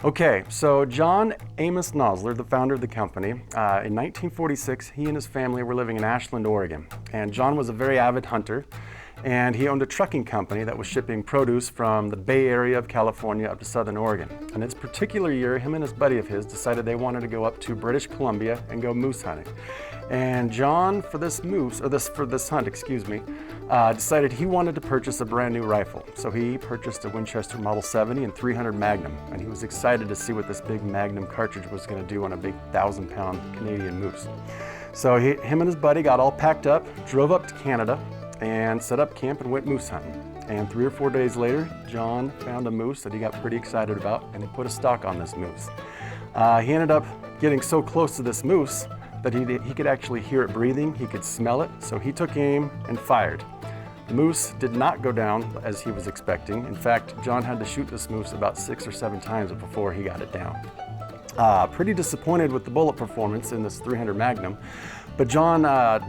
Okay, so John Amos Nosler, the founder of the company, in 1946, he and his family were living in Ashland, Oregon. And John was a very avid hunter, and he owned a trucking company that was shipping produce from the Bay Area of California up to Southern Oregon. And this particular year, him and his buddy of his decided they wanted to go up to British Columbia and go moose hunting. And John, for this hunt, decided he wanted to purchase a brand new rifle. So he purchased a Winchester Model 70 and 300 Magnum, and he was excited to see what this big Magnum cartridge was going to do on a big 1,000-pound Canadian moose. So him and his buddy got all packed up, drove up to Canada, and set up camp and went moose hunting. And 3 or 4 days later, John found a moose that he got pretty excited about, and he put a stock on this moose. He ended up getting so close to this moose that he could actually hear it breathing, he could smell it, so he took aim and fired. The moose did not go down as he was expecting. In fact, John had to shoot this moose about 6 or 7 times before he got it down. Pretty disappointed with the bullet performance in this 300 Magnum, but John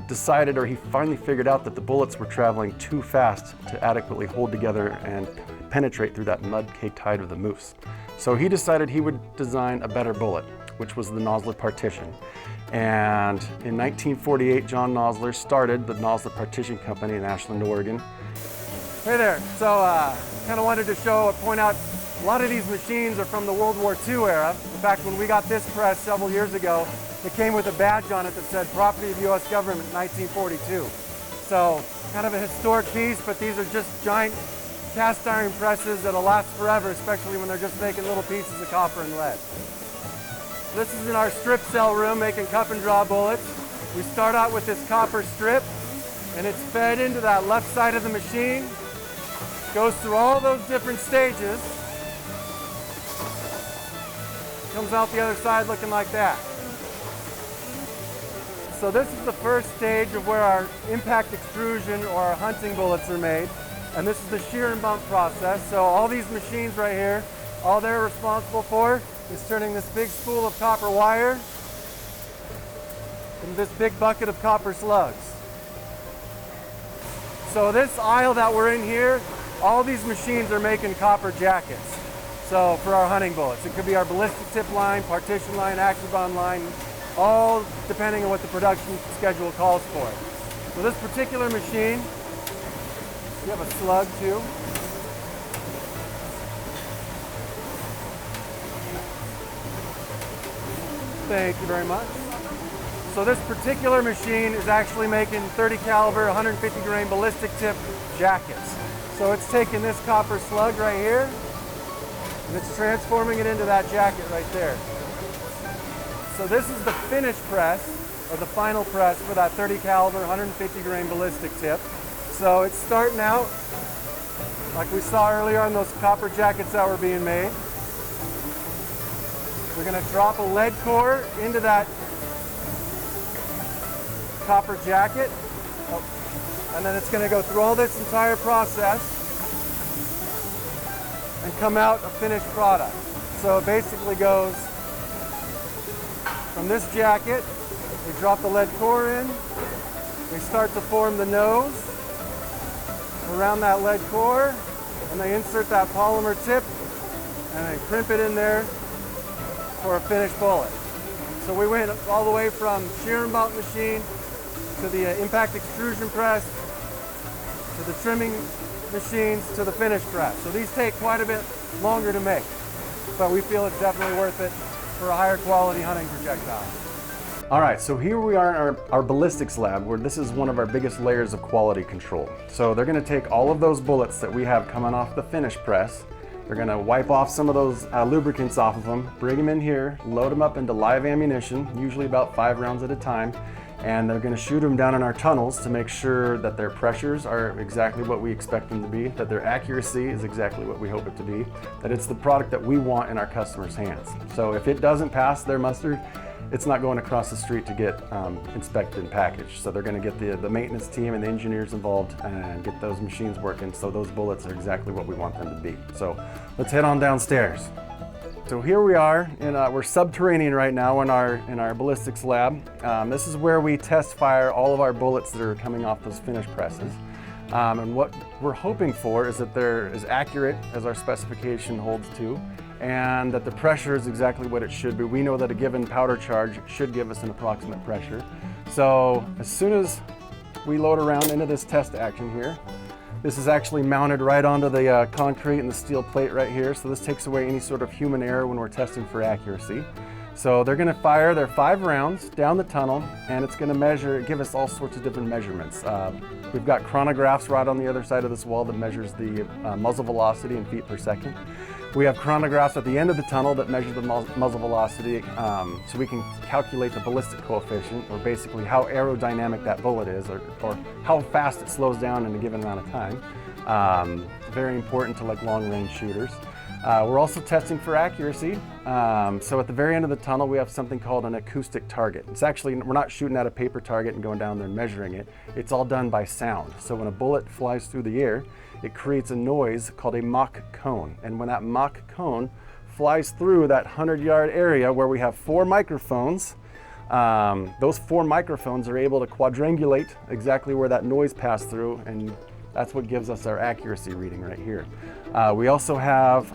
decided, or he finally figured out, that the bullets were traveling too fast to adequately hold together and penetrate through that mud-caked hide of the moose. So he decided he would design a better bullet, which was the Nosler Partition. And in 1948, John Nosler started the Nosler Partition Company in Ashland, Oregon. Hey there. So kind of wanted to point out a lot of these machines are from the World War II era. In fact, when we got this press several years ago, it came with a badge on it that said Property of U.S. Government 1942. So kind of a historic piece, but these are just giant cast iron presses that'll last forever, especially when they're just making little pieces of copper and lead. This is in our strip cell room making cup and draw bullets. We start out with this copper strip, and it's fed into that left side of the machine. Goes through all those different stages. Comes out the other side looking like that. So this is the first stage of where our impact extrusion or our hunting bullets are made. And this is the shear and bump process. So all these machines right here, all they're responsible for is turning this big spool of copper wire into this big bucket of copper slugs. So this aisle that we're in here, all these machines are making copper jackets. So for our hunting bullets, it could be our ballistic tip line, partition line, Actibon line, all depending on what the production schedule calls for. So this particular machine, you have a slug too. Thank you very much. So this particular machine is actually making 30 caliber, 150 grain ballistic tip jackets. So it's taking this copper slug right here, and it's transforming it into that jacket right there. So this is the finish press, or the final press for that 30 caliber, 150 grain ballistic tip. So it's starting out, like we saw earlier on those copper jackets that were being made. We're going to drop a lead core into that copper jacket, and then it's going to go through all this entire process and come out a finished product. So it basically goes from this jacket, we drop the lead core in, we start to form the nose around that lead core, and they insert that polymer tip and they crimp it in there for a finished bullet. So we went all the way from shear and bump machine to the impact extrusion press to the trimming machines to the finish press. So these take quite a bit longer to make, but we feel it's definitely worth it for a higher quality hunting projectile. All right, so here we are in our ballistics lab, where this is one of our biggest layers of quality control. So they're going to take all of those bullets that we have coming off the finish press. They're going to wipe off some of those lubricants off of them, bring them in here, load them up into live ammunition, usually about 5 rounds at a time, and they're going to shoot them down in our tunnels to make sure that their pressures are exactly what we expect them to be, that their accuracy is exactly what we hope it to be, that it's the product that we want in our customers' hands. So if it doesn't pass their muster, it's not going across the street to get inspected and packaged. So they're going to get the maintenance team and the engineers involved and get those machines working so those bullets are exactly what we want them to be. So let's head on downstairs. So here we are, we're subterranean right now in our ballistics lab. This is where we test fire all of our bullets that are coming off those finish presses. And what we're hoping for is that they're as accurate as our specification holds to, and that the pressure is exactly what it should be. We know that a given powder charge should give us an approximate pressure. So as soon as we load around into this test action here, this is actually mounted right onto the concrete and the steel plate right here. So this takes away any sort of human error when we're testing for accuracy. So they're gonna fire their 5 rounds down the tunnel, and it's gonna give us all sorts of different measurements. We've got chronographs right on the other side of this wall that measures the muzzle velocity in feet per second. We have chronographs at the end of the tunnel that measure the muzzle velocity, so we can calculate the ballistic coefficient, or basically how aerodynamic that bullet is, or how fast it slows down in a given amount of time. Very important to like long-range shooters. We're also testing for accuracy. So at the very end of the tunnel, we have something called an acoustic target. It's actually, we're not shooting at a paper target and going down there and measuring it. It's all done by sound. So when a bullet flies through the air, it creates a noise called a Mach cone. And when that Mach cone flies through that 100-yard area where we have 4 microphones, those 4 microphones are able to quadrangulate exactly where that noise passed through, and that's what gives us our accuracy reading right here. We also have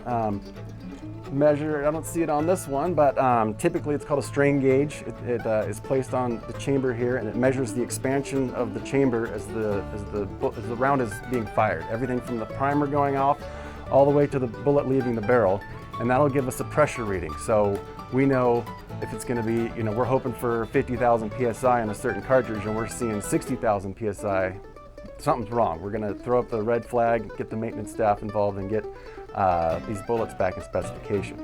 I don't see it on this one, but typically it's called a strain gauge. It is placed on the chamber here, and it measures the expansion of the chamber as the round is being fired. Everything from the primer going off all the way to the bullet leaving the barrel, and that'll give us a pressure reading. So we know if it's going to be, we're hoping for 50,000 PSI on a certain cartridge, and we're seeing 60,000 PSI. Something's wrong. We're going to throw up the red flag, get the maintenance staff involved, and get these bullets back in specification.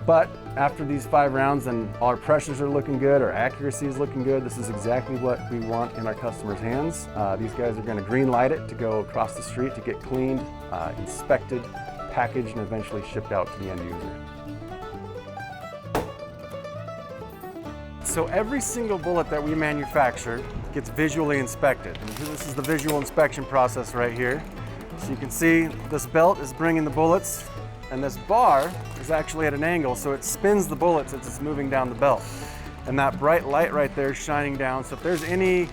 But after these 5 rounds and our pressures are looking good, our accuracy is looking good, this is exactly what we want in our customers' hands. These guys are going to green light it to go across the street to get cleaned, inspected, packaged, and eventually shipped out to the end user. So every single bullet that we manufacture gets visually inspected. And this is the visual inspection process right here. So you can see this belt is bringing the bullets, and this bar is actually at an angle, so it spins the bullets as it's moving down the belt. And that bright light right there is shining down. So if there's any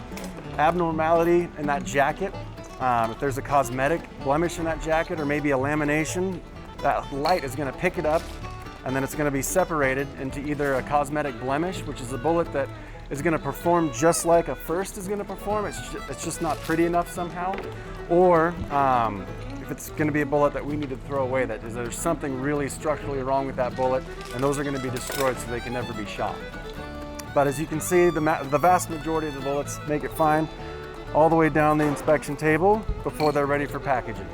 abnormality in that jacket, if there's a cosmetic blemish in that jacket or maybe a lamination, that light is going to pick it up, and then it's going to be separated into either a cosmetic blemish, which is a bullet that is going to perform just like a first is going to perform. It's just not pretty enough somehow. Or if it's going to be a bullet that we need to throw away, that is, there's something really structurally wrong with that bullet, and those are going to be destroyed so they can never be shot. But as you can see, the vast majority of the bullets make it fine all the way down the inspection table before they're ready for packaging.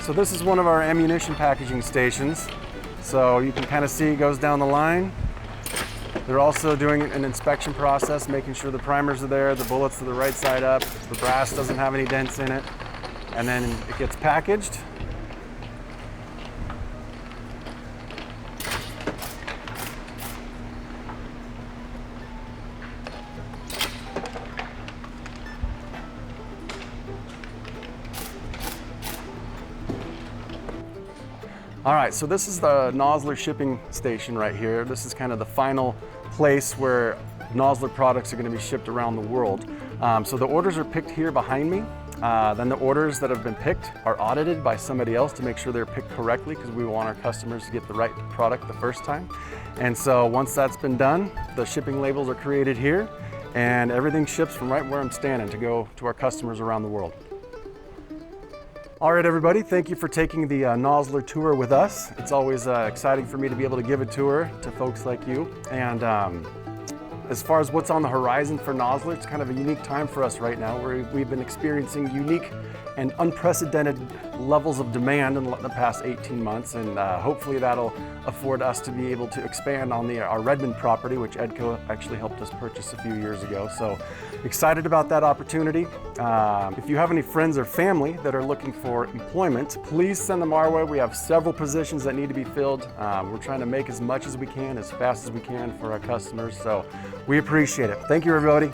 So this is one of our ammunition packaging stations. So you can kind of see it goes down the line. They're also doing an inspection process, making sure the primers are there, the bullets are the right side up, the brass doesn't have any dents in it, and then it gets packaged. All right, so this is the Nosler shipping station right here. This is kind of the final place where Nosler products are going to be shipped around the world. So the orders are picked here behind me. Then the orders that have been picked are audited by somebody else to make sure they're picked correctly, because we want our customers to get the right product the first time. And so once that's been done, the shipping labels are created here, and everything ships from right where I'm standing to go to our customers around the world. All right, everybody, thank you for taking the Nosler tour with us. It's always exciting for me to be able to give a tour to folks like you. And as far as what's on the horizon for Nosler, it's kind of a unique time for us right now, where we've been experiencing unique and unprecedented levels of demand in the past 18 months, and hopefully that'll afford us to be able to expand on our Redmond property, which Edco actually helped us purchase a few years ago. So excited about that opportunity. If you have any friends or family that are looking for employment, please send them our way. We have several positions that need to be filled. We're trying to make as much as we can, as fast as we can for our customers. So we appreciate it. Thank you, everybody.